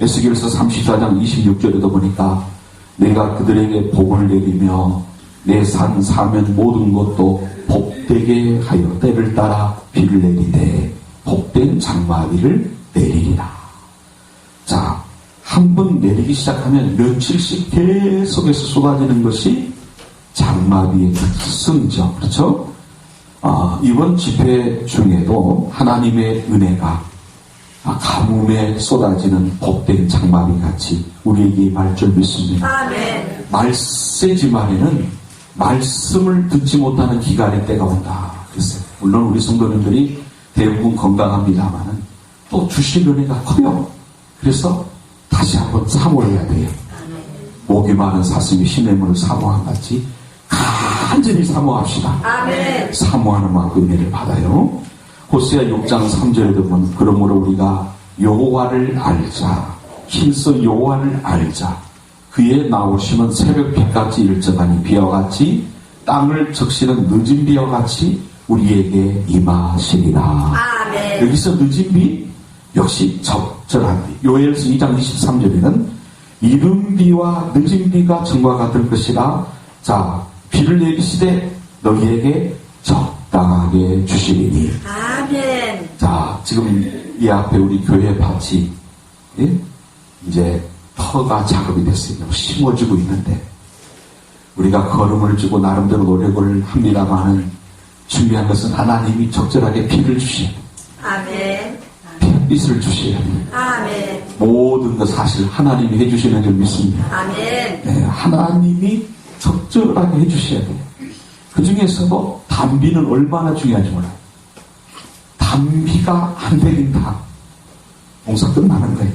에스겔서 34장 26절에도 보니까 내가 그들에게 복을 내리며 내 산 사면 모든 것도 복되게 하여 때를 따라 비를 내리되 복된 장마비를 내리리라. 자, 한 번 내리기 시작하면 며칠씩 계속해서 쏟아지는 것이 장마비의 특성이죠. 그렇죠? 이번 집회 중에도 하나님의 은혜가 가뭄에 쏟아지는 복된 장마비 같이 우리에게 임할 줄 믿습니다. 아멘. 말세지 말에는 말씀을 듣지 못하는 기간의 때가 온다 그랬어요. 물론 우리 성도님들이 대부분 건강합니다만은 또 주신 은혜가 커요. 그래서 다시 한번 사모해야 돼요. 목이 많은 사슴이 시냇물을 사모한 같이 간절히 사모합시다. 아멘. 사모하는 만큼 은혜를 받아요. 호세아 6장 3절에 보면 그러므로 우리가 여호와를 알자. 힘써 여호와를 알자. 그의 나오심은 새벽 빛같이 일정하니 비와 같이 땅을 적시는 늦은 비와 같이 우리에게 임하시리라. 아멘. 여기서 늦은 비 역시 적절한 비. 요엘서 2장 23절에는 이른 비와 늦은 비가 정과 같을 것이라. 자, 비를 내리시되 너희에게 적당하게 주시리니. 아멘. 자, 지금 이 앞에 우리 교회 밭이 이제 터가 작업이 됐어요. 심어지고 있는데 우리가 걸음을 주고 나름대로 노력을 합니다만은 준비한 것은 하나님이 적절하게 비를 주셔야 돼요. 아멘. 빛을 주셔야 돼요. 아멘. 모든 것 사실 하나님이 해주시는 줄 믿습니다. 아멘. 네, 하나님이 적절하게 해주셔야 돼요. 그 중에서도 단비는 얼마나 중요한지 몰라요. 단비가 안 내린다. 공사 끝나는 거예요.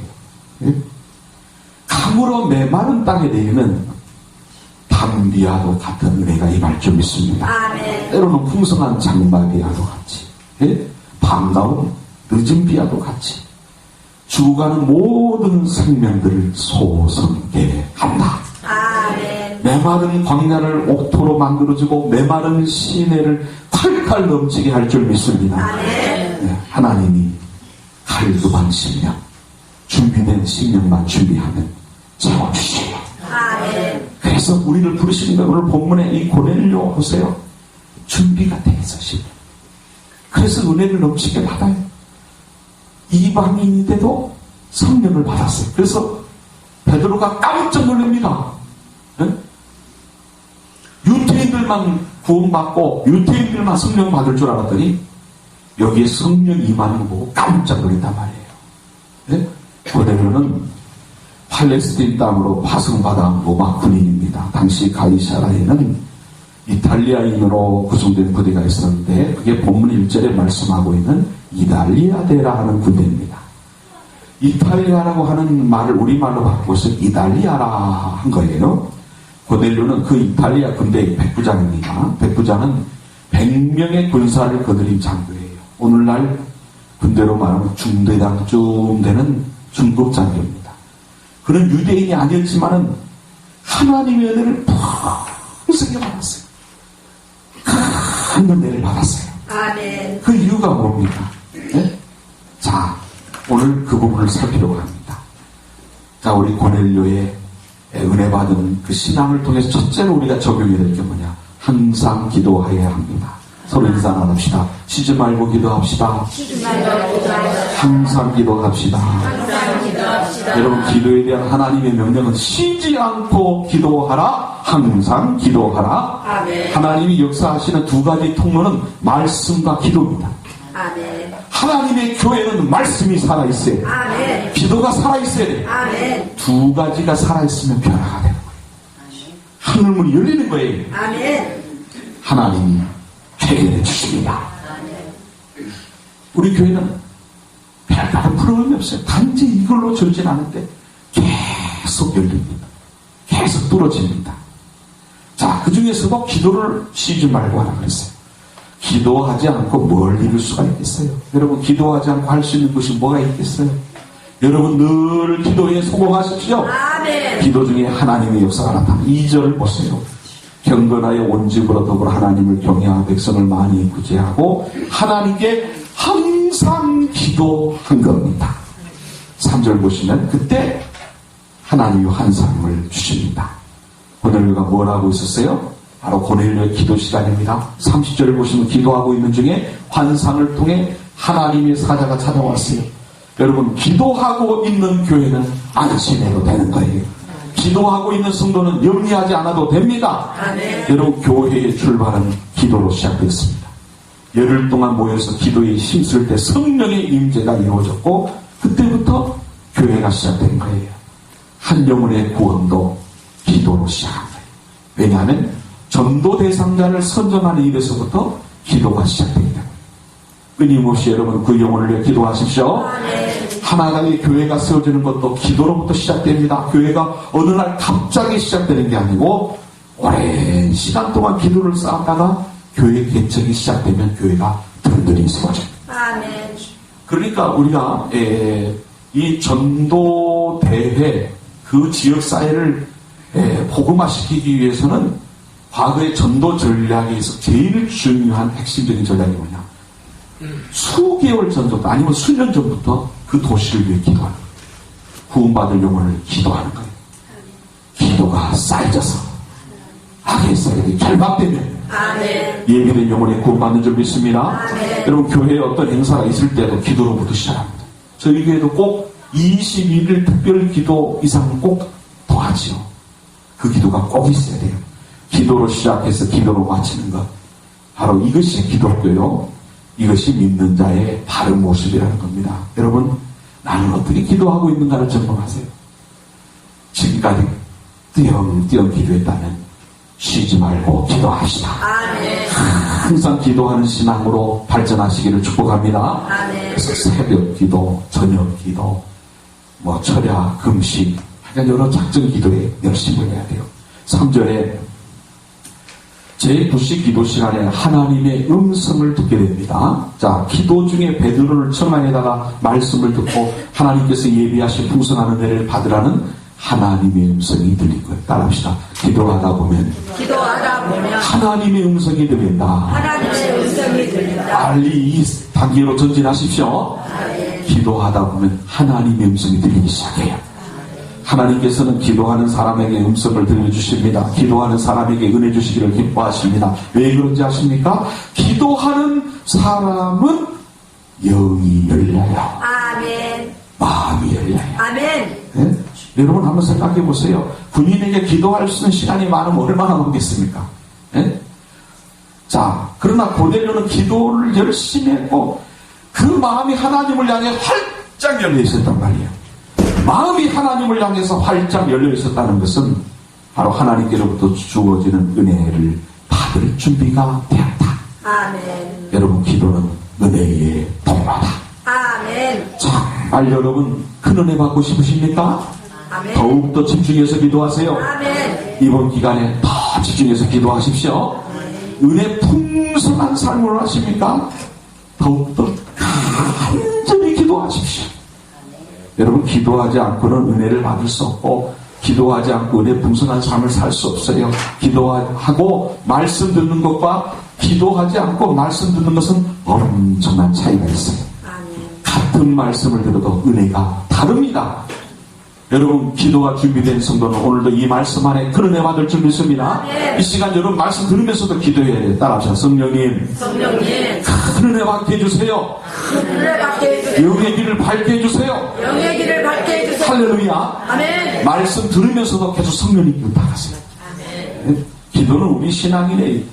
네? 강으로 메마른 땅에 내리는 단비와도 같은 은혜가 임할 줄 믿습니다. 아멘. 때로는 풍성한 장마비와도 같이, 네? 반가운 늦은 비와도 같이 죽어가는 모든 생명들을 소성케 한다. 아멘. 메마른 광야를 옥토로 만들어주고 메마른 시내를 칼칼 넘치게 할 줄 믿습니다. 아멘. 네, 하나님이 갈급한 심령, 준비된 심령만 준비하면 채워주세요. 아멘. 그래서 우리를 부르시는 거 오늘 본문에 이 고넬료 보세요. 준비가 돼 있어 심령. 그래서 은혜를 넘치게 받아요. 이방인인데도 성령을 받았어요. 그래서 베드로가 깜짝 놀랍니다. 네? 유태인들만 구원받고 유태인들만 성령 받을 줄 알았더니 여기에 성령 임하는 거 보고 깜짝 놀랐단 말이에요. 네? 고넬료는 팔레스틴 땅으로 파송받아온 로마 군인입니다. 당시 갈리샤라에는 이탈리아인으로 구성된 부대가 있었는데 그게 본문 1절에 말씀하고 있는 이달리아대라 하는 군대입니다. 이탈리아라고 하는 말을 우리말로 바꿔서 이달리아라 한 거예요. 고넬료는 그 이탈리아 군대의 백부장입니다. 백부장은 100명의 군사를 거느린 장교예요. 오늘날 군대로 말하면 중대장쯤 되는 중급 장교입니다. 그는 유대인이 아니었지만은 하나님의 은혜를 풍성하게 받았어요. 큰 은혜를 받았어요. 아멘. 그 이유가 뭡니까? 네? 자, 오늘 그 부분을 살피려고 합니다. 자, 우리 고넬료의 은혜 받은 그 신앙을 통해서 첫째로 우리가 적용해야 될 게 뭐냐? 항상 기도해야 합니다. 서로 인사 나눕시다. 쉬지 말고 기도합시다. 쉬지 말고 기도합시다. 항상 기도합시다. 항상 기도합시다. 여러분, 기도에 대한 하나님의 명령은 쉬지 않고 기도하라. 항상 기도하라. 아멘. 하나님이 역사하시는 두 가지 통로는 말씀과 기도입니다. 아멘. 하나님의 교회는 말씀이 살아있어야 돼요. 아멘. 기도가 살아있어야 돼요. 아멘. 두 가지가 살아있으면 변화가 되는 거예요. 하늘문이 열리는 거예요. 아멘. 하나님이 해결해 주십니다. 우리 교회는 별다른 프로그램이 없어요. 단지 이걸로 절진 않은데 계속 열립니다. 계속 뚫어집니다. 자, 그 중에서도 기도를 쉬지 말고 하라 그랬어요. 기도하지 않고 뭘 이룰 수가 있겠어요? 여러분, 기도하지 않고 할 수 있는 것이 뭐가 있겠어요? 여러분, 늘 기도에 성공하십시오. 아멘. 기도 중에 하나님의 역사가 나타나. 2절을 보세요. 경건하여 온 집으로 더불어 하나님을 경외하는 백성을 많이 구제하고 하나님께 항상 기도한 겁니다. 자, 3절 보시면 그때 하나님이 환상을 주십니다. 고넬료가 뭘 하고 있었어요? 바로 고넬료의 기도 시간입니다. 30절을 보시면 기도하고 있는 중에 환상을 통해 하나님의 사자가 찾아왔어요. 여러분, 기도하고 있는 교회는 안심해도 되는 거예요. 기도하고 있는 성도는 염려하지 않아도 됩니다. 아멘. 여러분, 교회의 출발은 기도로 시작됐습니다. 열흘 동안 모여서 기도에 힘쓸 때 성령의 임재가 이루어졌고 그때부터 교회가 시작된 거예요. 한 영혼의 구원도 기도로 시작한 거예요. 왜냐하면 전도 대상자를 선정하는 일에서부터 기도가 시작되기 때문에 끊임없이 여러분 그 영혼을 위해 기도하십시오. 하나님의 교회가 세워지는 것도 기도로부터 시작됩니다. 교회가 어느 날 갑자기 시작되는 게 아니고 오랜 시간 동안 기도를 쌓았다가 교회 개척이 시작되면 교회가 든든히 세워져요. 아멘. 그러니까 우리가 이 전도 대회 그 지역 사회를 복음화시키기 위해서는 과거의 전도 전략에서 제일 중요한 핵심적인 전략이 뭐냐? 수개월 전부터 아니면 수년 전부터 그 도시를 위해 기도하는 거예요. 구원받을 영혼을 기도하는 거예요. 기도가 쌓여져서 악의 쌀이 결박되면 아멘. 예비된 영혼이 구원받는 줄 믿습니다. 아멘. 여러분 교회에 어떤 행사가 있을 때도 기도로부터 시작합니다. 저희 교회도 꼭 21일 특별 기도 이상은 꼭 더하지요. 그 기도가 꼭 있어야 돼요. 기도로 시작해서 기도로 마치는 것. 바로 이것이 기독교요. 이것이 믿는 자의 바른 모습이라는 겁니다. 여러분, 나는 어떻게 기도하고 있는가를 점검하세요. 지금까지 띄엄띄엄 기도했다면 쉬지 말고 기도하시다. 아멘. 항상 기도하는 신앙으로 발전하시기를 축복합니다. 아멘. 그래서 새벽 기도, 저녁 기도, 철야, 금식, 하여간 여러 작정 기도에 열심을 해야 돼요. 3절에 제9시 기도 시간에 하나님의 음성을 듣게 됩니다. 자, 기도 중에 베드로를 청하에다가 말씀을 듣고 하나님께서 예비하신 풍성한 은혜를 받으라는 하나님의 음성이 들린 거예요. 따라합시다. 기도하다 보면 하나님의 음성이 들린다. 하나님의 음성이 들린다. 빨리 이 단계로 전진하십시오. 기도하다 보면 하나님의 음성이 들리기 시작해요. 하나님께서는 기도하는 사람에게 음성을 들려주십니다. 기도하는 사람에게 은혜 주시기를 기뻐하십니다. 왜 그런지 아십니까? 기도하는 사람은 영이 열려요. 아멘. 마음이 열려요. 아멘. 네? 여러분 한번 생각해 보세요. 군인에게 기도할 수 있는 시간이 많으면 얼마나 먹겠습니까? 네? 자, 그러나 고넬료는 기도를 열심히 했고 그 마음이 하나님을 향해 활짝 열려 있었단 말이에요. 마음이 하나님을 향해서 활짝 열려 있었다는 것은 바로 하나님께로부터 주어지는 은혜를 받을 준비가 되었다. 아멘. 여러분 기도는 은혜의 통로다. 아멘. 정말 여러분 큰 은혜 받고 싶으십니까? 아멘. 더욱더 집중해서 기도하세요. 아멘. 이번 기간에 더 집중해서 기도하십시오. 은혜 풍성한 삶을 하십니까? 더욱더 간절히 기도하십시오. 여러분 기도하지 않고는 은혜를 받을 수 없고 기도하지 않고 은혜 풍성한 삶을 살 수 없어요. 기도하고 말씀 듣는 것과 기도하지 않고 말씀 듣는 것은 엄청난 차이가 있어요. 아멘. 같은 말씀을 들어도 은혜가 다릅니다. 여러분 기도가 준비된 성도는 오늘도 이 말씀 안에 큰 은혜 받을 줄 믿습니다. 이 시간 여러분 말씀 들으면서도 기도해야 돼요. 따라합시다. 성령님 큰 은혜 받게 해주세요. 은혜 받게 해주세요. 영의 길을 밝게 해주세요. 영의 길을 밝게 해주세요. 할렐루야. 아멘. 말씀 들으면서도 계속 성령님 부탁하세요. 아멘. 기도는 우리 신앙인의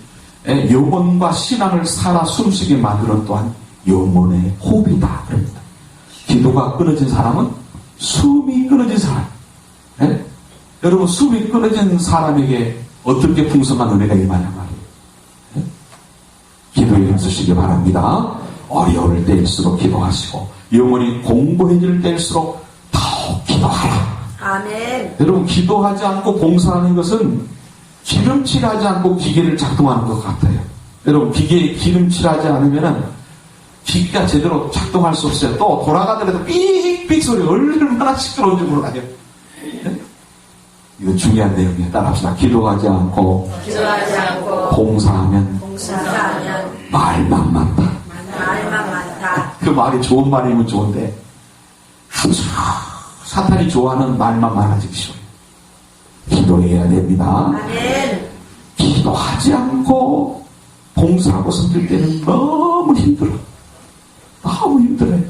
영혼과 신앙을 살아 숨쉬게 만드는 또한 영혼의 호흡이다. 그럽니다. 기도가 끊어진 사람은 숨이 끊어진 사람. 예? 여러분 숨이 끊어진 사람에게 어떻게 풍성한 은혜가 임하냐 말이에요. 예? 기도에 힘쓰시기 바랍니다. 어려울 때일수록 기도하시고 영혼이 공고해질 때일수록 더욱 기도하라. 아멘. 여러분 기도하지 않고 봉사하는 것은 기름칠하지 않고 기계를 작동하는 것 같아요. 여러분 기계에 기름칠하지 않으면은 기계가 제대로 작동할 수 없어요. 또 돌아가더라도 삑삑 소리 얼마나 시끄러운지 몰라요. 네? 이거 중요한 내용이에요. 따라합시다. 기도하지 않고 봉사하면 말만 많다. 말만 많다. 그 말이 좋은 말이면 좋은데 아주 사탄이 좋아하는 말만 많아지기 쉬워요. 기도해야 됩니다. 아멘. 기도하지 않고 봉사하고 섬길 때는 너무 힘들어요. 너무 힘들어요.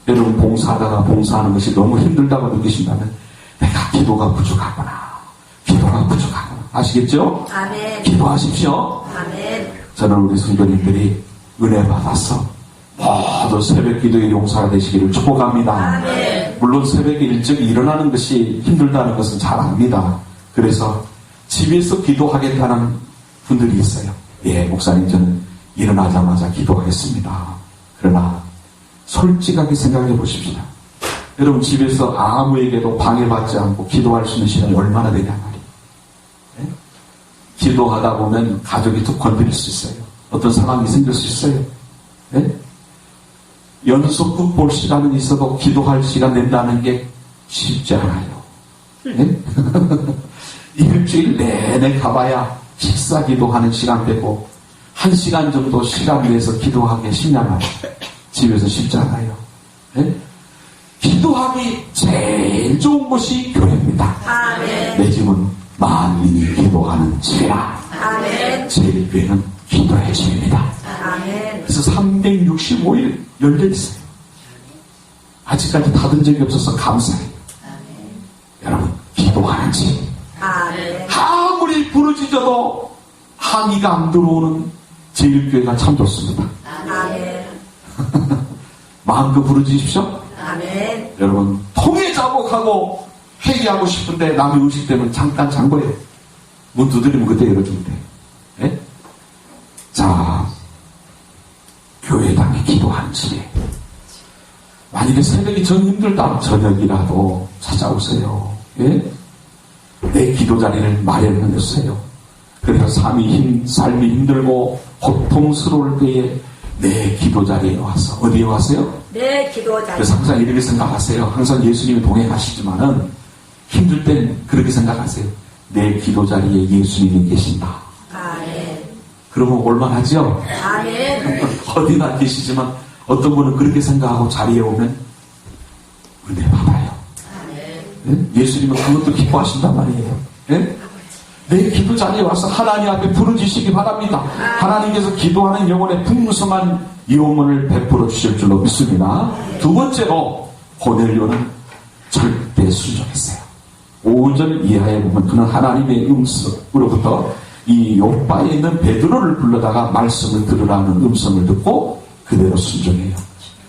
여러분 봉사하다가 봉사하는 것이 너무 힘들다고 느끼신다면 내가 기도가 부족하구나. 기도가 부족하구나. 아시겠죠? 아멘. 기도하십시오. 아멘. 저는 우리 성도님들이 은혜 받아서 모두 새벽 기도의 용사가 되시기를 축복합니다. 아멘. 물론 새벽에 일찍 일어나는 것이 힘들다는 것은 잘 압니다. 그래서 집에서 기도하겠다는 분들이 있어요. 예, 목사님 저는 일어나자마자 기도하겠습니다. 그러나 솔직하게 생각해 보십시다. 여러분 집에서 아무에게도 방해받지 않고 기도할 수 있는 시간이 얼마나 되냐 말이에요. 예? 기도하다 보면 가족이 툭 건드릴 수 있어요. 어떤 상황이 생길 수 있어요. 예? 연속극 볼 시간은 있어도 기도할 시간 낸다는 게 쉽지 않아요. 예? 일주일 내내 가봐야 식사 기도하는 시간 되고 1시간 정도 시간 내서 기도하기 쉽냐 말이에요. 집에서 쉽지 않아요. 예? 기도하기 제일 좋은 곳이 교회입니다. 아멘. 내 집은 만민이 기도하는 집이라. 아멘. 제 교회는 기도의 집입니다. 아멘. 그래서 365일 열려 있어요. 아직까지 닫은 적이 없어서 감사해요. 여러분 기도하는 집. 아멘. 아무리 부르짖어도 항의가 안 들어오는 제일교회가 참 좋습니다. 아멘. 마음껏 부르짖으십시오. 아멘. 여러분 통해 자복하고 회개하고 싶은데 남의 의식 때문에 잠깐 잔 거예요. 문 두드리면 그때 열어주면 돼요. 예? 자, 교회당에 기도하는 집에 만약에 새벽이 전 힘들다 저녁이라도 찾아오세요. 예? 내 기도 자리를 마련해 주세요. 그래서 삶이 힘들고 고통스러울 때에 내 기도 자리에 와서 어디에 와세요? 내 기도 자리. 그래서 항상 이렇게 생각하세요. 항상 예수님이 동행하시지만은 힘들 땐 그렇게 생각하세요. 내 기도 자리에 예수님이 계신다. 아멘. 그러면 올만하죠? 아멘. 어디나 계시지만 어떤 분은 그렇게 생각하고 자리에 오면 은혜 받아요. 예? 예수님은 그것도 기뻐하신단 말이에요. 예? 내 기도 자리에 와서 하나님 앞에 부르짖으시기 바랍니다. 하나님께서 기도하는 영혼의 풍성한 영혼을 베풀어 주실 줄로 믿습니다. 두 번째로 고넬료는 절대 순종했어요. 5절 이하에 보면 그는 하나님의 음성으로부터 이 요바에 있는 베드로를 불러다가 말씀을 들으라는 음성을 듣고 그대로 순종해요.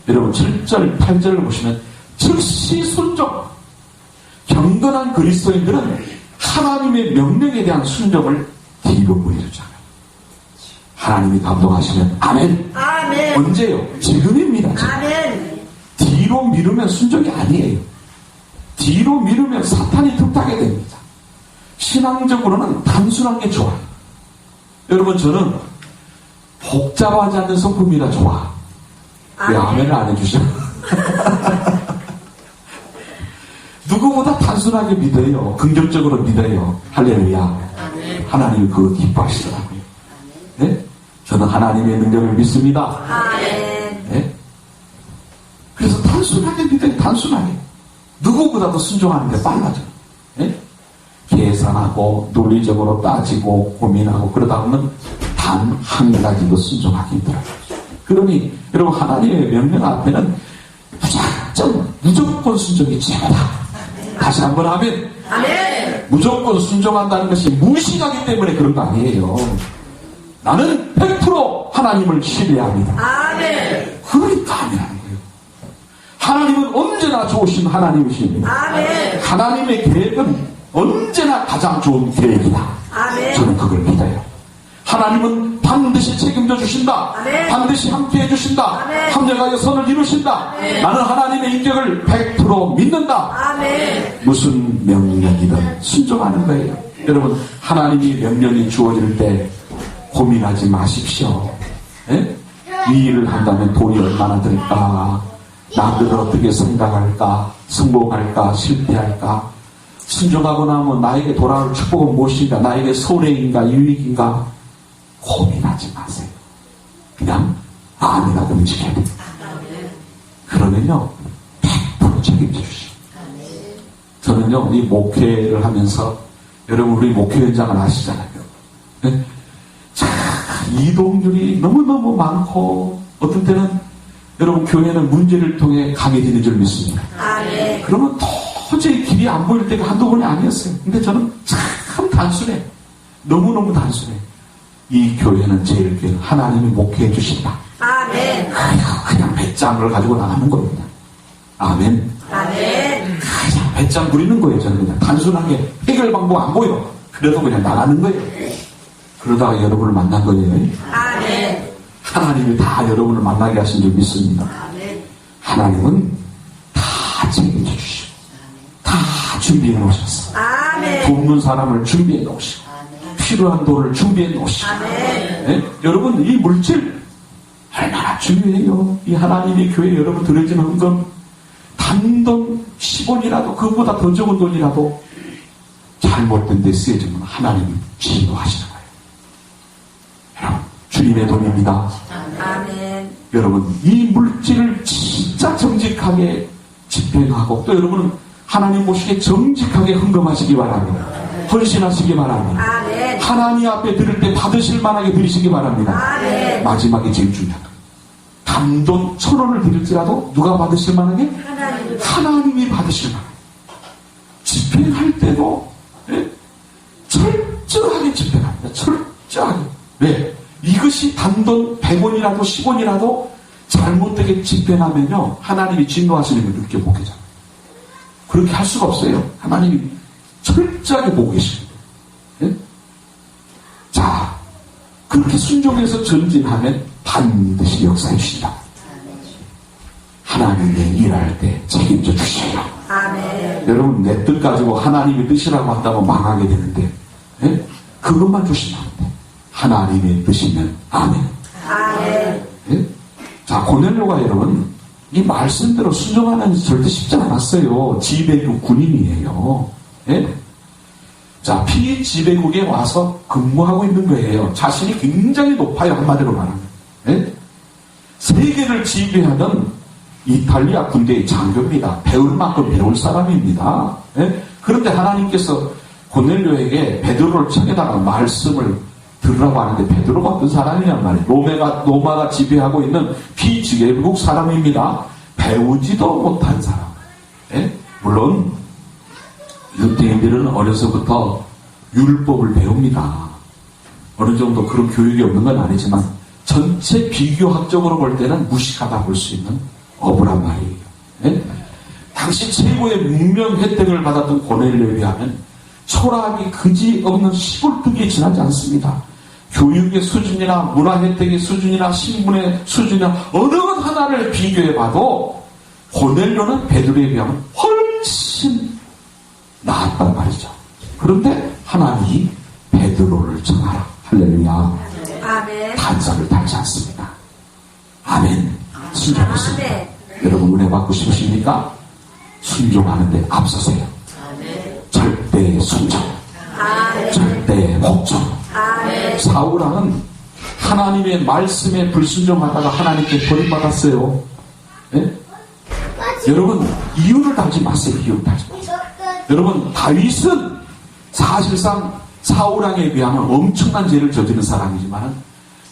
여러분 7절 8절을 보시면 즉시 순종. 경건한 그리스도인들은 하나님의 명령에 대한 순종을 뒤로 미루잖아요. 하나님이 감동하시면 아멘. 아멘. 언제요? 지금입니다. 지금. 아멘. 뒤로 미루면 순종이 아니에요. 뒤로 미루면 사탄이 득하게 됩니다. 신앙적으로는 단순한 게 좋아요. 여러분 저는 복잡하지 않는 성품이라 좋아. 왜 아멘을 안 해주셔? 누구보다 단순하게 믿어요. 긍정적으로 믿어요. 할렐루야. 하나님이 그거 기뻐하시더라고요. 네? 저는 하나님의 능력을 믿습니다. 아멘. 네? 그래서 단순하게 믿어요. 단순하게. 누구보다도 순종하는 게 빨라져요. 네? 계산하고 논리적으로 따지고 고민하고 그러다 보면 단 한 가지도 순종하기 힘들어요. 그러니 여러분 하나님의 명령 앞에는 무조건 순종이 최고다. 다시 한번 하면 아멘. 무조건 순종한다는 것이 무식하기 때문에 그런 거 아니에요. 나는 100% 하나님을 신뢰합니다. 아멘. 그러니까 아멘하는 거예요. 하나님은 언제나 좋으신 하나님이십니다. 아멘. 하나님의 계획은 언제나 가장 좋은 계획이다. 아멘. 저는 그걸 믿어요. 하나님은 반드시 책임져 주신다. 아멘. 반드시 함께 해주신다. 아멘. 합력하여 선을 이루신다. 아멘. 나는 하나님의 인격을 100% 믿는다. 아멘. 무슨 명령이든 순종하는 거예요. 여러분 하나님이 명령이 주어질 때 고민하지 마십시오. 예? 이 일을 한다면 돈이 얼마나 들까? 남들은 어떻게 생각할까? 성공할까? 실패할까? 순종하고 나면 나에게 돌아올 축복은 무엇인가? 나에게 손해인가? 유익인가? 고민하지 마세요. 그냥 아멘하고 움직여야 돼요. 그러면요 100% 책임져 주시오. 저는요, 이 목회를 하면서, 여러분, 우리 목회 현장을 아시잖아요. 네? 자, 이동률이 너무너무 많고, 어떤 때는 여러분, 교회는 문제를 통해 강해지는 줄 믿습니다. 아멘. 그러면 도저히 길이 안 보일 때가 한두 번이 아니었어요. 근데 저는 참 단순해. 너무너무 단순해. 이 교회는 제일 교회는 하나님이 목회해 주신다. 아멘. 그냥 배짱을 가지고 나가는 겁니다. 아멘. 아멘. 그냥 배짱 부리는 거예요. 저는 그냥 단순하게 해결 방법 안 보여. 그래도 그냥 나가는 거예요. 그러다가 여러분을 만난 거예요. 아멘. 하나님이 다 여러분을 만나게 하신 줄 믿습니다. 아멘. 하나님은 다 책임져 주시고 다 준비해 놓으셨어. 아멘. 돕는 사람을 준비해 놓으시고 필요한 돈을 준비해 놓으시고 아멘. 네? 여러분 이 물질 얼마나 중요해요. 이 하나님의 교회 여러분 들어진 헌금 단돈 10원이라도 그보다 더 적은 돈이라도 잘못된 데 쓰여지면 하나님이 진노하시는 거예요. 여러분 주님의 돈입니다. 아멘. 여러분 이 물질을 진짜 정직하게 집행하고 또 여러분은 하나님 보시기에 정직하게 헌금하시기 바랍니다. 헌신하시기 바랍니다. 아멘. 하나님 앞에 드릴 때 받으실 만하게 드리시기 바랍니다. 아멘. 마지막에 제일 중요한 거. 단돈 1,000원을 드릴지라도 누가 받으실 만하게? 하나님이 받으실 만하게. 집행할 때도 예? 철저하게 집행합니다. 철저하게. 왜? 이것이 단돈 100원이라도 10원이라도 잘못되게 집행하면요 하나님이 진노하시는 걸 느껴보게 되잖아요. 그렇게 할 수가 없어요. 하나님이 철저하게 보고 계십니다. 예? 자, 그렇게 순종해서 전진하면 반드시 역사해 주신다. 하나님의 일할 때 책임져 주시오. 아멘. 여러분 내 뜻 가지고 하나님의 뜻이라고 한다면 망하게 되는데 예? 그것만 주시면 안 돼. 하나님의 뜻이면 아멘. 아멘. 예? 자, 고넬료가 여러분 이 말씀대로 순종하는 게 절대 쉽지 않았어요. 지배국 군인이에요. 예? 자, 피지배국에 와서 근무하고 있는 거예요. 자신이 굉장히 높아요. 한마디로 말하면. 예? 세계를 지배하는 이탈리아 군대의 장교입니다. 배울 만큼 배울 사람입니다. 예? 그런데 하나님께서 고넬료에게 베드로를 청에다가 말씀을 들으라고 하는데 베드로가 어떤 사람이란 말이에요. 로마가 지배하고 있는 피지배국 사람입니다. 배우지도 못한 사람. 예? 물론 유대인들은 어려서부터 율법을 배웁니다. 어느 정도 그런 교육이 없는 건 아니지만 전체 비교학적으로 볼 때는 무식하다 볼 수 있는 어부란 말이에요. 예? 당시 최고의 문명 혜택을 받았던 고넬료에 비하면 초라하기 그지없는 시골뜨기에 지나지 않습니다. 교육의 수준이나 문화 혜택의 수준이나 신분의 수준이나 어느 것 하나를 비교해봐도 고넬료는 베드로에 비하면 훨씬 나았단 말이죠. 그런데 하나님이 베드로를 정하라. 할렐루야. 아멘. 단서를 달지 않습니다. 아멘. 순종했습니다. 아멘. 여러분 은혜 받고 싶으십니까? 순종하는데 앞서세요. 아멘. 절대 순종. 아멘. 절대 복종. 아멘. 사울왕은 하나님의 말씀에 불순종하다가 하나님께 버림받았어요. 예? 여러분 이유를 달지 마세요. 이유를 달지 마세요. 여러분 다윗은 사실상 사울왕에 비하면 엄청난 죄를 저지른 사람이지만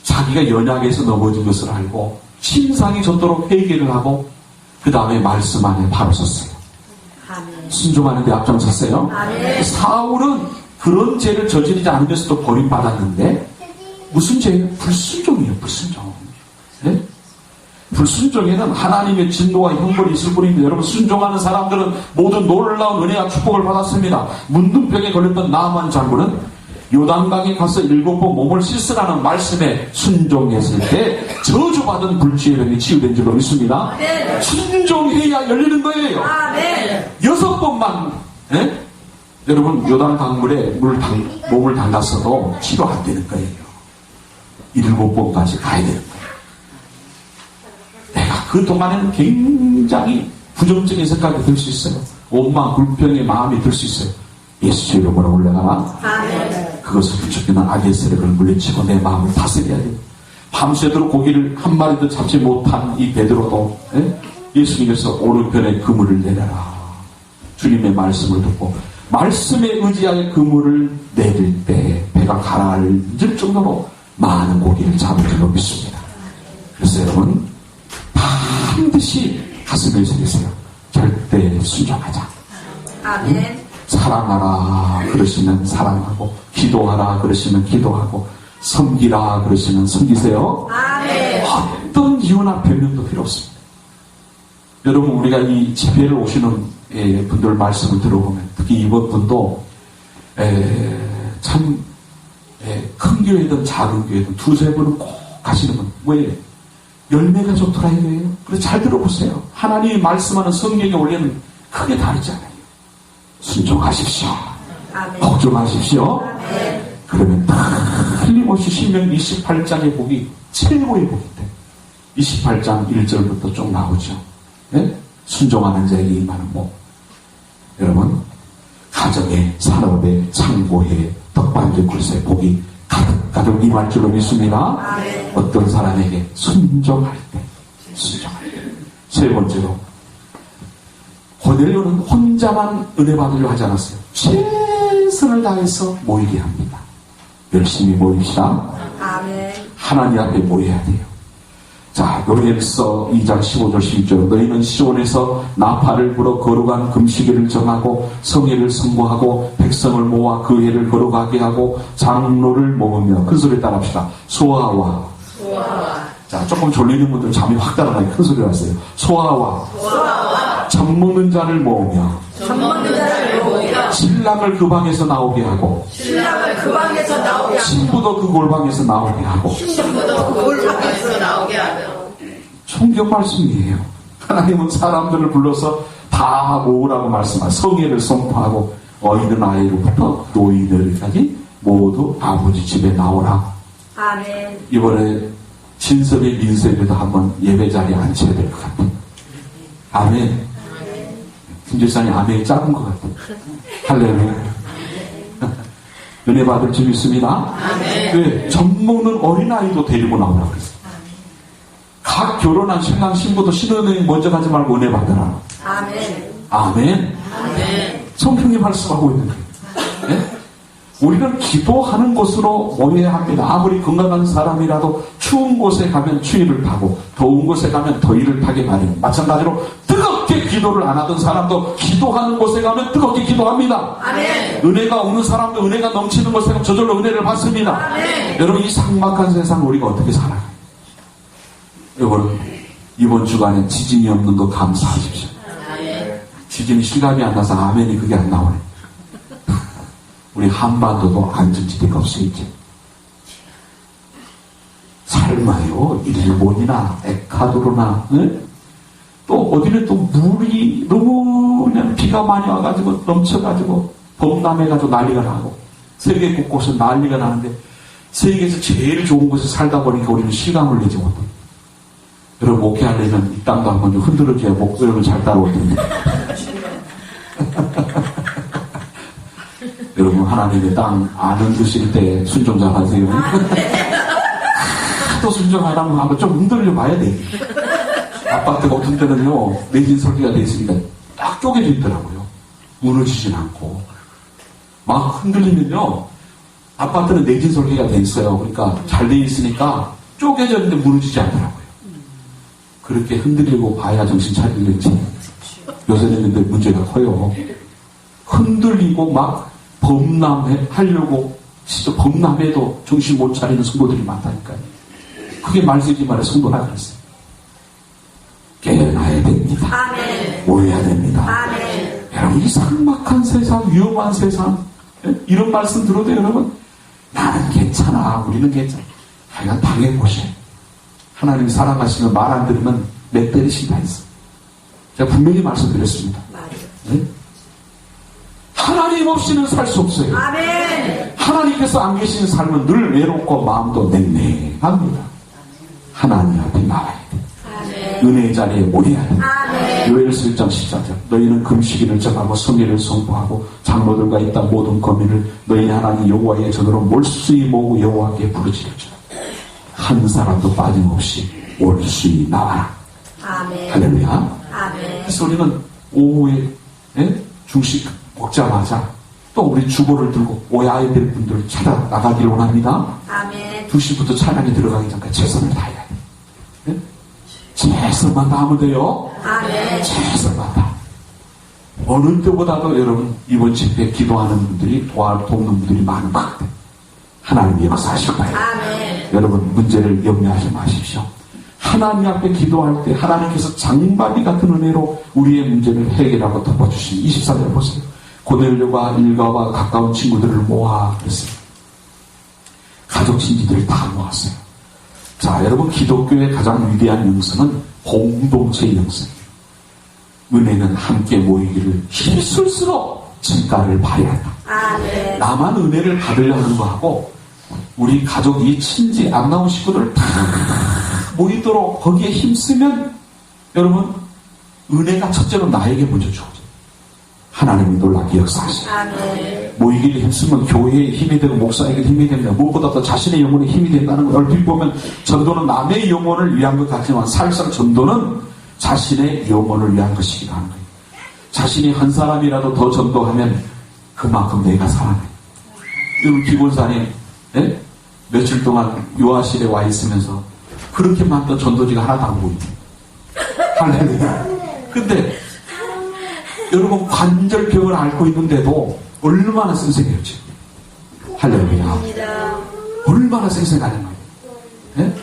자기가 연약해서 넘어진 것을 알고 심상이 젖도록 회개를 하고 그 다음에 말씀 안에 바로 섰어요. 아멘. 순종하는 데 앞장섰어요. 아멘. 사울은 그런 죄를 저지르지 않으면서도 버림받았는데 무슨 죄예요? 불순종이에요. 불순종. 네? 불순종에는 하나님의 진노와 형벌이 있을 뿐입니다. 여러분 순종하는 사람들은 모든 놀라운 은혜와 축복을 받았습니다. 문둥병에 걸렸던 나만 장군은 요단강에 가서 7번 몸을 씻으라는 말씀에 순종했을 때 저주받은 불치의 병이 치유된 줄로 믿습니다. 아멘. 순종해야 열리는 거예요. 아멘. 6번만 여러분 요단 강물에 몸을 담갔어도 치료 안 되는 거예요. 7번까지 가야 되는 거예요. 내가 그 동안에는 굉장히 부정적인 생각이 들 수 있어요. 원망, 불평의 마음이 들 수 있어요. 예수 이름으로 올라가라. 아멘. 그것을 부추기는 악의 세력을 물리치고 내 마음을 다스려야 돼요. 밤새도록 고기를 한 마리도 잡지 못한 이 베드로도 예수님께서 오른편에 그물을 내려라. 주님의 말씀을 듣고 말씀에 의지하여 그물을 내릴 때 배가 가라앉을 정도로 많은 고기를 잡은 줄로 믿습니다. 그래서 여러분 반드시 가슴에 새기세요. 절대 순종하자. 아멘. 사랑하라 그러시면 사랑하고, 기도하라 그러시면 기도하고, 섬기라 그러시면 섬기세요. 아멘. 어떤 이유나 변명도 필요 없습니다. 여러분, 우리가 이 집회를 오시는 분들 말씀을 들어보면 특히 이번 분도 참 큰 교회든 작은 교회든 두세 번은 꼭 가시는 분. 왜? 열매가 좋더라 이거예요. 그래서 잘 들어보세요. 하나님이 말씀하는 성경에 원래는 크게 다르지 않아요. 순종하십시오. 아멘. 복종하십시오. 아멘. 그러면 틀림없이 신명기 28장의 복이 최고의 복인데 28장 1절부터 쭉 나오죠. 네? 순종하는 자에게 임하는 복. 여러분, 가정에, 산업에, 창고에, 떡반죽 굴세 복이 가득 임할 줄로 믿습니다. 아멘. 어떤 사람에게 순종할 때, 순종할 때. 세 번째로, 고넬료는 혼자만 은혜 받으려 하지 않았어요. 최선을 다해서 모이게 합니다. 열심히 모입시다. 아멘. 하나님 앞에 모여야 돼요. 자, 요엘서 2장 15절 16절 너희는 시온에서 나팔을 불어 거룩한 금식일을 정하고 성회를 선고하고 백성을 모아 그 해를 거룩하게 하고 장로를 모으며 큰 소리 따라합시다. 소아와 자, 조금 졸리는 분들 잠이 확 달아나게 큰 소리로 하세요. 소아와 젖 먹는 자를 모으며 신랑을 그 방에서 나오게 하고 신부도 그 골방에서 나오게 하고 성경 말씀이에요. 하나님은 사람들을 불러서 다 모으라고 말씀하시고 성회를 선포하고 어린 아이로부터 노인들까지 모두 아버지 집에 나오라. 아멘. 이번에 진섭의 민세에도 한번 예배 자리에 앉혀야 될 것 같아요. 아멘. 김재산이 아멘이 작은 것 같아요. 할렐루야. 은혜 받을 줄 믿습니다. 왜? 젖 먹는 어린아이도 데리고 나오라고 그랬어요. 각 결혼한 신랑 신부도 신혼여행 먼저 가지 말고 은혜 받으라. 아멘. 아멘. 성경이 말씀하고 있는 거예요. 네? 우리는 기도하는 곳으로 모여야 합니다. 아무리 건강한 사람이라도 추운 곳에 가면 추위를 타고 더운 곳에 가면 더위를 타게 마련. 마찬가지로 뜨겁게 기도를 안 하던 사람도 기도하는 곳에 가면 뜨겁게 기도합니다. 아멘. 은혜가 오는 사람도 은혜가 넘치는 곳에 가면 저절로 은혜를 받습니다. 아멘. 여러분, 이 삭막한 세상 우리가 어떻게 살아요? 여러분, 이번 주간에 지진이 없는 거 감사하십시오. 지진이 실감이 안 나서 아멘이 그게 안 나오네. 우리 한반도도 안전지대가 없어 이제. 설마요 일본이나 에콰도르나 또 어디는 또 물이 너무 그냥 비가 많이 와가지고 넘쳐가지고 범람해가지고 난리가 나고 세계 곳곳에 난리가 나는데 세계에서 제일 좋은 곳에 살다 보니까 우리는 실감을 내지 못해요. 여러분 목회하려면 이 땅도 한번 좀 흔들어줘야 목소리를 잘 따라올 텐데. 여러분 하나님의 땅 안 흔드실 때 순종 잘 하세요. 또 순종하라면 한번 좀 흔들려 봐야 돼. 아파트가 어떤 때는요 내진 설계가 돼 있으니까 딱 쪼개져 있더라고요. 무너지진 않고 막 흔들리면요 아파트는 내진 설계가 돼 있어요. 그러니까 잘 돼 있으니까 쪼개져 있는데 무너지지 않더라고요. 그렇게 흔들리고 봐야 정신 차리겠지. 요새는 근데 문제가 커요. 흔들리고 막 범람하려고 진짜 범람해도 정신 못 차리는 성도들이 많다니까요. 그게 말세지 말에 성도라 그랬어요. 깨어나야 됩니다. 아멘. 모여야 됩니다. 아멘. 여러분 이 삭막한 세상, 위험한 세상 이런 말씀 들어도 여러분 나는 괜찮아, 우리는 괜찮아. 하여간 당의 곳이에요. 하나님이 사랑하시면 말 안 들으면 몇 때리신다 했어. 제가 분명히 말씀드렸습니다. 네? 하나님 없이는 살 수 없어요. 아멘. 하나님께서 안 계시는 삶은 늘 외롭고 마음도 냉랭합니다. 하나님 앞에 나와야 돼. 아멘. 은혜의 자리에 모여야 돼. 아멘. 요엘서 1장 14절 너희는 금식일을 정하고 성회를 선포하고 장로들과 이 땅 모든 거민을 너희 하나님 여호와의 전으로 몰수히 모으고 여호와께 부르짖으라. 한 사람도 빠짐없이 올수히 나와라. 아멘. 할렐루야. 아멘. 그래서 우리는 오후에 중식 먹자마자 또 우리 주보를 들고 오야야 될 분들 찾아 나가기를 원합니다. 아멘. 2시부터 찬양이 들어가기 전까지 최선을 다해야 돼. 네? 최선만 다하면 돼요. 아멘. 최선만 다. 어느 때보다도 여러분 이번 집회에 기도하는 분들이 돕는 분들이 많은 것 같아요. 하나님이 역사하실 거예요. 아멘. 여러분 문제를 염려하지 마십시오. 하나님 앞에 기도할 때 하나님께서 장바위 같은 은혜로 우리의 문제를 해결하고 덮어주신 24절 보세요. 고넬료가 일가와 가까운 친구들을 모아 그랬어요. 가족 친지들을 다 모았어요. 자, 여러분 기독교의 가장 위대한 영성은 공동체의 영성이에요. 은혜는 함께 모이기를 힘쓸수록 진가를 발휘해야 한다. 아멘. 나만 은혜를 받으려 하는 거하고 우리 가족, 이 친지, 안 나온 식구들 다 모이도록 거기에 힘쓰면 여러분 은혜가 첫째로 나에게 먼저 주어져요. 하나님이 놀랍게 역사하셔요. 아멘. 모이기를 힘쓰면 교회에 힘이 되고 목사에게 힘이 됩니다. 무엇보다 더 자신의 영혼에 힘이 된다는 걸 얼핏 보면 전도는 남의 영혼을 위한 것 같지만 사실상 전도는 자신의 영혼을 위한 것이기도 하는 거예요. 자신이 한 사람이라도 더 전도하면 그만큼 내가 살아나요. 여러분 기본사님 네? 며칠 동안 요아실에 와 있으면서 그렇게 많던 전도지가 하나도 안 보이죠. 할렐루야. 근데 여러분 관절병을 앓고 있는데도 얼마나 생생해요 지금. 할렐루야. 얼마나 생생하는 거예요. 네?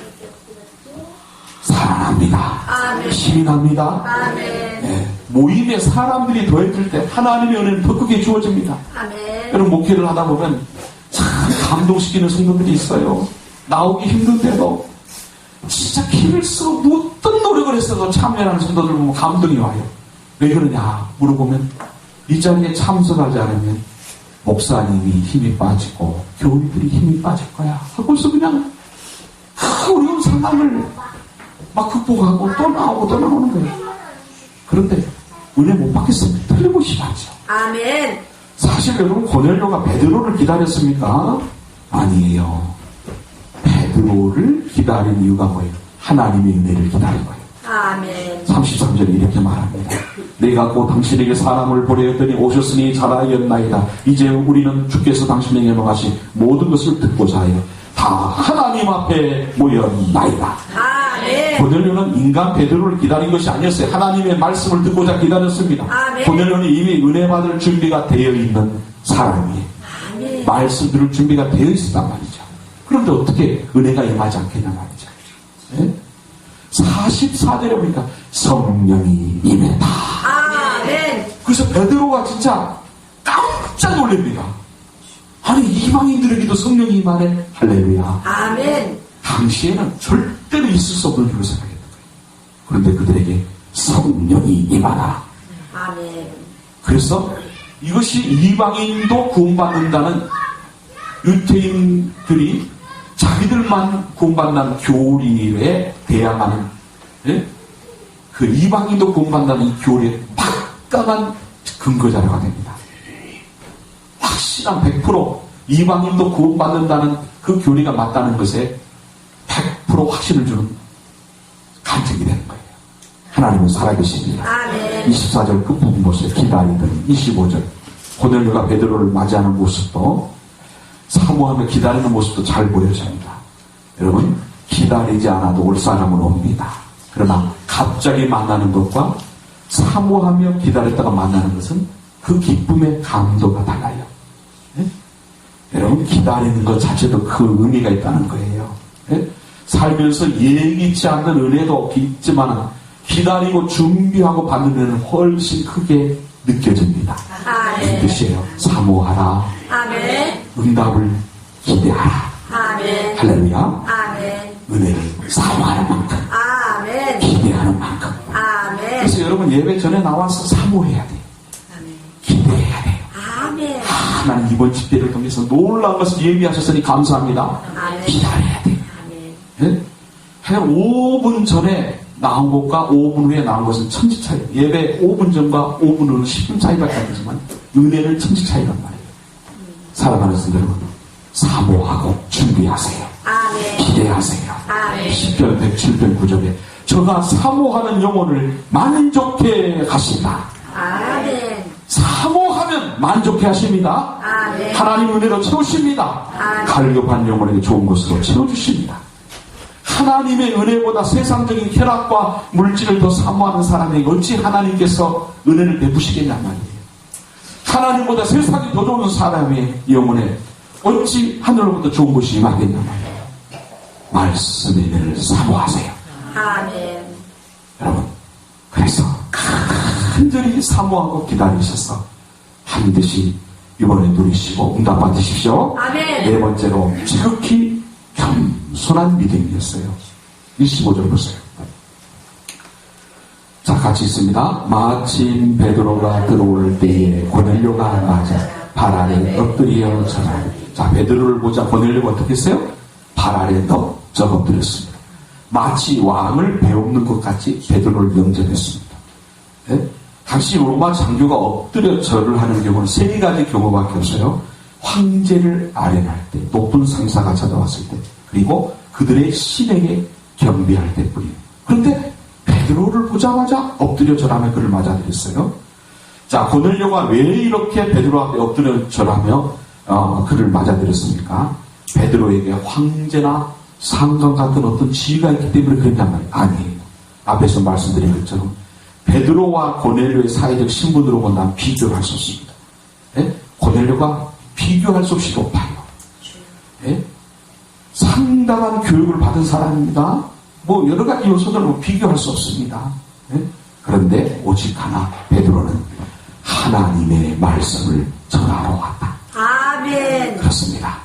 살아납니다. 아멘. 힘이 납니다. 아멘. 네. 모임에 사람들이 더해질 때 하나님의 은혜는 더 크게 주어집니다. 아멘. 여러분 목회를 하다 보면 참 감동시키는 성도들이 있어요. 나오기 힘든데도 진짜 길을 쓰고 어떤 노력을 했어도 참여하는 성도들 보면 감동이 와요. 왜 그러냐 물어보면 이 자리에 참석하지 않으면 목사님이 힘이 빠지고 교우들이 힘이 빠질 거야 하고서 그냥 어려운 상황을 막 극복하고 또 나오고 또 나오는 거예요. 그런데 은혜 못 받겠으면 틀림없이 받죠. 아멘. 사실 여러분 고넬료가 베드로를 기다렸습니까? 아니에요. 베드로를 기다린 이유가 뭐예요? 하나님의 은혜를 기다린 거예요. 아멘. 33절에 이렇게 말합니다. 내가 곧 당신에게 사람을 보내었더니 오셨으니 잘하였나이다. 이제 우리는 주께서 당신에게 명하신 모든 것을 듣고자 하여 다 하나님 앞에 모였나이다. 아멘. 고넬료는 인간 베드로를 기다린 것이 아니었어요. 하나님의 말씀을 듣고자 기다렸습니다. 아멘. 고넬료는 이미 은혜 받을 준비가 되어 있는 사람이에요. 아멘. 말씀 들을 준비가 되어 있었단 말이죠. 그런데 어떻게 은혜가 임하지 않겠냐 말이죠. 네? 44절에 보니까 성령이 임했다. 아멘. 그래서 베드로가 진짜 깜짝 놀랍니다. 아니 이방인들에게도 성령이 임하네. 할렐루야. 아멘. 당시에는 절대로 있을 수 없는 일로 생각했던 거예요. 그런데 그들에게 성령이 임하라. 아멘. 그래서 이것이 이방인도 구원받는다는 유태인들이 자기들만 구원받는 교리에 대항하는 예? 그 이방인도 구원받는다는 이 교리에 막강한 근거자료가 됩니다. 확실한 100% 이방인도 구원받는다는 그 교리가 맞다는 것에 100% 확신을 주는 간증이 되는 거예요. 하나님은 살아계십니다. 아멘. 24절 그 부분 보세요. 기다리더니 25절 고넬료가 베드로를 맞이하는 모습도 사모하며 기다리는 모습도 잘 보여집니다. 여러분 기다리지 않아도 올 사람은 옵니다. 그러나 갑자기 만나는 것과 사모하며 기다렸다가 만나는 것은 그 기쁨의 강도가 달라요. 네? 여러분 기다리는 것 자체도 그 의미가 있다는 거예요. 네? 살면서 예기치 않는 은혜도 있지만 기다리고 준비하고 받는 은혜는 훨씬 크게 느껴집니다. 아멘. 그 뜻이에요. 사모하라. 아멘. 응답을 기대하라. 아멘. 할렐루야. 아멘. 은혜를 사모하는 만큼 아멘. 기대하는 만큼. 아멘. 그래서 여러분 예배 전에 나와서 사모해야 돼요. 아멘. 기대해야 돼요. 아멘. 하나님 이번 집회를 통해서 놀라운 것을 예비하셨으니 감사합니다. 아멘. 기다려야 돼요. 아멘. 예? 한 5분 전에 나온 것과 5분 후에 나온 것은 천지 차이. 예배 5분 전과 5분 후는 10분 차이밖에 안 되지만 은혜는 천지 차이란 말이에요. 살아가는 성도 여러분 사모하고 준비하세요. 아멘. 기대하세요. 아멘. 10편 107편 9절에 저가 사모하는 영혼을 만족해 하신다. 아멘. 사 사모하면 만족해 하십니다. 아멘. 하나님 은혜로 채우십니다. 아멘. 갈급한 영혼에게 좋은 것으로 채워주십니다. 하나님의 은혜보다 세상적인 쾌락과 물질을 더 사모하는 사람에게 어찌 하나님께서 은혜를 베푸시겠냐 말이에요. 하나님보다 세상이 더 좋은 사람의 영혼에 어찌 하늘로부터 좋은 것이 임하겠냐 말이에요. 말씀의 은혜를 사모하세요. 아멘. 여러분, 그래서 간절히 사모하고 기다리셔서 반드시 이번에 누리시고 응답 받으십시오. 아멘. 네 번째로 지극히 겸손한 믿음이었어요. 25절 보세요. 자, 같이 있습니다. 마침 베드로가 들어올 때에 고넬료가 맞아 발 아래 엎드려 전하니. 자, 베드로를 보자 고넬료가 어떻게 했어요? 발 아래 엎적 엎드렸습니다. 마치 왕을 배우는 것 같이 베드로를 영접했습니다. 네? 당시 로마 장교가 엎드려 절을 하는 경우는 세 가지 경우밖에 없어요. 황제를 아련할 때, 높은 상사가 찾아왔을 때, 그리고 그들의 신에게 경배할 때뿐이에요. 그런데 베드로를 보자마자 엎드려 절하며 그를 맞아들였어요. 자, 고넬료가 왜 이렇게 베드로 앞에 엎드려 절하며 그를 맞아들였습니까? 베드로에게 황제나 상관 같은 어떤 지위가 있기 때문에 그랬단 말이에요. 아니에요. 앞에서 말씀드린 것처럼 베드로와 고넬료의 사회적 신분으로 본다면 비교를 할 수 없습니다. 예? 고넬료가 비교할 수 없이 높아요. 예? 상당한 교육을 받은 사람입니다. 뭐 여러 가지 요소들로 비교할 수 없습니다. 예? 그런데 오직 하나 베드로는 하나님의 말씀을 전하러 왔다. 아멘. 그렇습니다.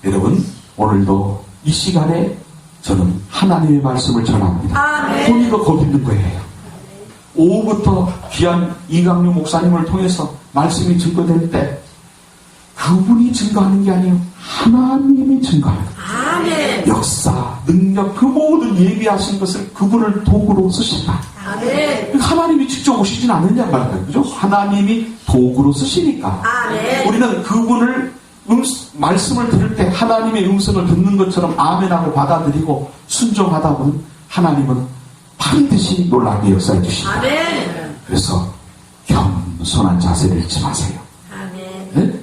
여러분, 오늘도 이 시간에 저는 하나님의 말씀을 전합니다. 아멘. 본인도 거기 있는 거예요. 오후부터 귀한 이강류 목사님을 통해서 말씀이 증거될 때 그분이 증거하는 게 아니에요. 하나님이 증거하는 거예요. 아멘. 역사, 능력, 그 모든 예비하신 것을 그분을 도구로 쓰신다. 아멘. 하나님이 직접 오시진 않느냐 말이에요. 그죠? 하나님이 도구로 쓰시니까. 아멘. 우리는 그분을 말씀을 들을 때 하나님의 음성을 듣는 것처럼 아멘하고 받아들이고 순종하다 보면 하나님은 반드시 놀라게 역사해 주신다. 아멘. 그래서 겸손한 자세를 잊지 마세요. 아멘. 네?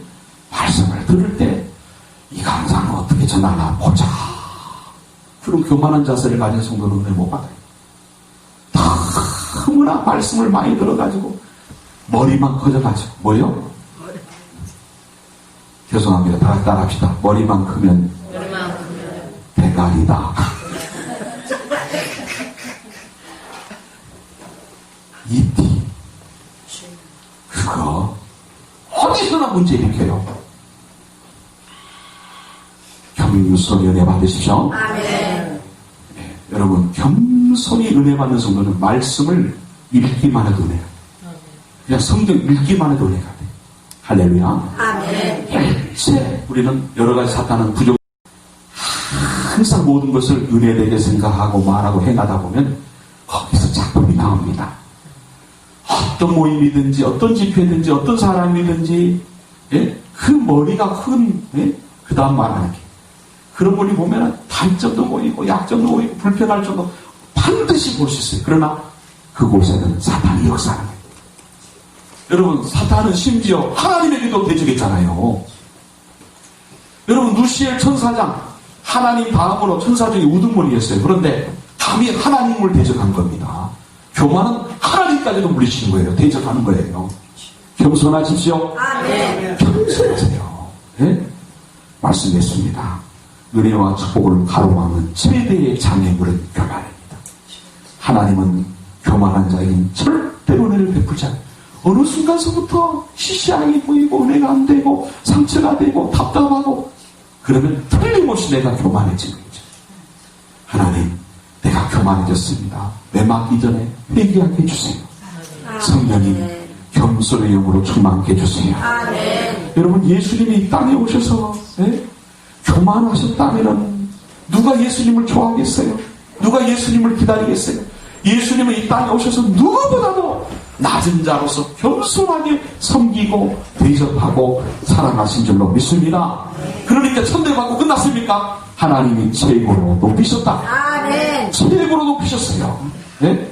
말씀을 들을 때 이 강사는 어떻게 전하나 보자. 그런 교만한 자세를 가진 성도는 은혜 못 받아요. 너무나 말씀을 많이 들어가지고 머리만 커져가지고 뭐요? 죄송합니다. 다 같이 따라합시다. 머리만 크면 대가리다. 이티 그거 어디서나 문제 일으켜요. 겸손히 은혜 받으십시오. 아멘. 네, 여러분 겸손히 은혜 받는 성도는 말씀을 읽기만 해도 은혜요. 그냥 성경 읽기만 해도 은혜가 돼. 할렐루야. 아멘. 일체 우리는 여러 가지 사탄은 부족. 항상 모든 것을 은혜되게 생각하고 말하고 행하다 보면 거기서 작품이 나옵니다. 어떤 모임이든지 어떤 집회든지 어떤 사람이든지 예? 그 머리가 큰 예? 그 다음 말하는 게 그런 분이 보면 단점도 보이고 약점도 보이고 불편할 정도 반드시 볼 수 있어요. 그러나 그곳에는 사탄이 역사하는 거예요. 여러분 사탄은 심지어 하나님에게도 대적했잖아요. 여러분 누시엘 천사장 하나님 다음으로 천사 중에 우두머리였어요. 그런데 감히 하나님을 대적한 겁니다. 교만은 하나님까지도 물리치는 거예요. 대적하는 거예요. 겸손하십시오. 아멘. 겸손하세요. 네? 말씀했습니다. 은혜와 축복을 가로막는 최대의 장애물은 교만입니다. 하나님은 교만한 자에게는 절대로 은혜를 베풀지 않아요. 어느 순간서부터 시시하게 보이고 은혜가 안 되고 상처가 되고 답답하고 그러면 틀림없이 내가 교만해지는 거죠. 하나님 내가 교만해졌습니다. 매맞기 전에 회개하게 해주세요. 성령님 겸손의 영으로 충만하게 해주세요. 아멘. 여러분 예수님이 이 땅에 오셔서 교만하셨다면 누가 예수님을 좋아하겠어요? 누가 예수님을 기다리겠어요? 예수님은 이 땅에 오셔서 누구보다도 낮은 자로서 겸손하게 섬기고 대접하고 사랑하신 줄로 믿습니다. 그러니까 천대받고 끝났습니까? 하나님이 최고로 높이셨다. 아멘. 최고로 높이셨어요. 네?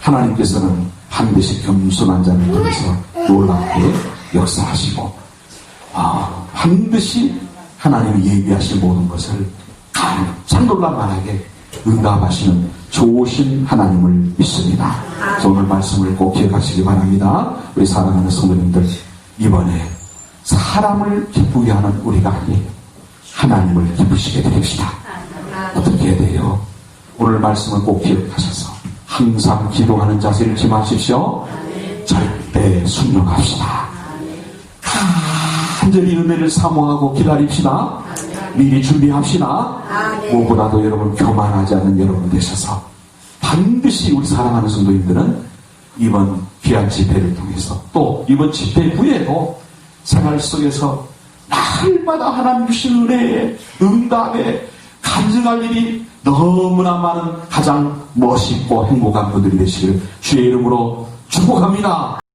하나님께서는 반드시 겸손한 자를 통해서 놀랍게 역사하시고 반드시 하나님이 예비하신 모든 것을 깜짝 놀랄만하게 응답하시는 좋으신 하나님을 믿습니다. 그래서 오늘 말씀을 꼭 기억하시기 바랍니다. 우리 사랑하는 성도님들, 이번에 사람을 기쁘게 하는 우리가 아니에요. 하나님을 기쁘시게 드립시다. 어떻게 해야 돼요? 오늘 말씀을 꼭 기억하셔서 항상 기도하는 자세를 지마십시오. 절대 순종합시다. 간절히 은혜를 사모하고 기다립시다. 미리 준비합시다. 무엇보다도 여러분 교만하지 않는 여러분 되셔서 반드시 우리 사랑하는 성도님들은 이번 귀한 집회를 통해서 또 이번 집회 후에도 생활 속에서 날마다 하나님 주신 은혜에 응답에 간증할 일이 너무나 많은 가장 멋있고 행복한 분들이 되시기를 주의 이름으로 축복합니다.